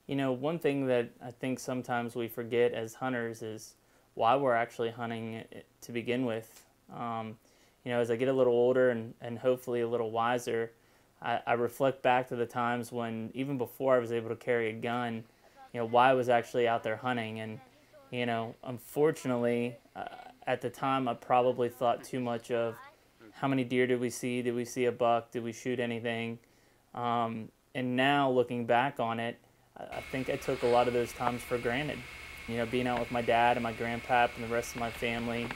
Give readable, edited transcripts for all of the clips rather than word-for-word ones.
You know, one thing that I think sometimes we forget as hunters is why we're actually hunting to begin with. You know, as I get a little older and hopefully a little wiser, I reflect back to the times when, even before I was able to carry a gun, you know, why I was actually out there hunting. And, you know, unfortunately, at the time, I probably thought too much of how many deer did we see? Did we see a buck? Did we shoot anything? And now looking back on it, I think I took a lot of those times for granted. You know, being out with my dad and my grandpap and the rest of my family.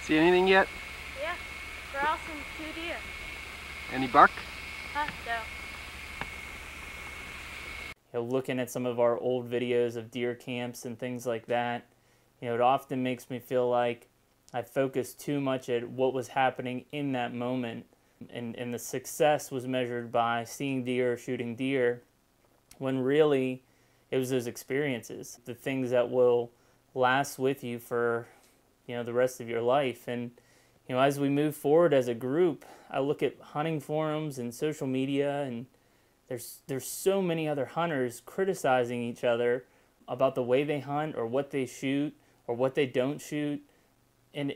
See anything yet? Yeah, grouse and 2 deer. Any buck? No. You know, looking at some of our old videos of deer camps and things like that, you know, it often makes me feel like I focused too much at what was happening in that moment. And the success was measured by seeing deer, shooting deer, when really it was those experiences, the things that will last with you for, you know, the rest of your life. And, you know, as we move forward as a group, I look at hunting forums and social media, and there's so many other hunters criticizing each other about the way they hunt or what they shoot or what they don't shoot. And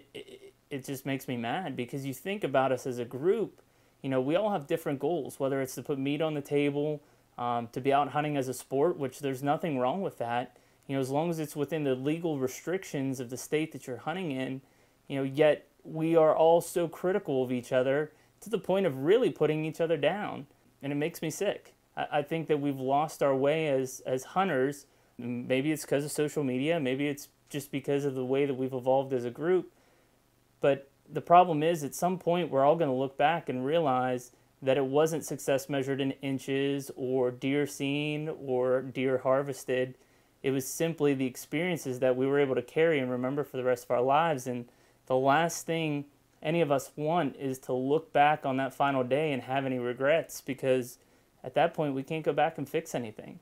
it just makes me mad, because you think about us as a group, you know, we all have different goals, whether it's to put meat on the table, to be out hunting as a sport, which there's nothing wrong with that, you know, as long as it's within the legal restrictions of the state that you're hunting in, you know, yet we are all so critical of each other to the point of really putting each other down. And it makes me sick. I think that we've lost our way as hunters. Maybe it's because of social media, maybe it's just because of the way that we've evolved as a group. But the problem is, at some point, we're all going to look back and realize that it wasn't success measured in inches or deer seen or deer harvested. It was simply the experiences that we were able to carry and remember for the rest of our lives. And the last thing any of us want is to look back on that final day and have any regrets, because at that point, we can't go back and fix anything.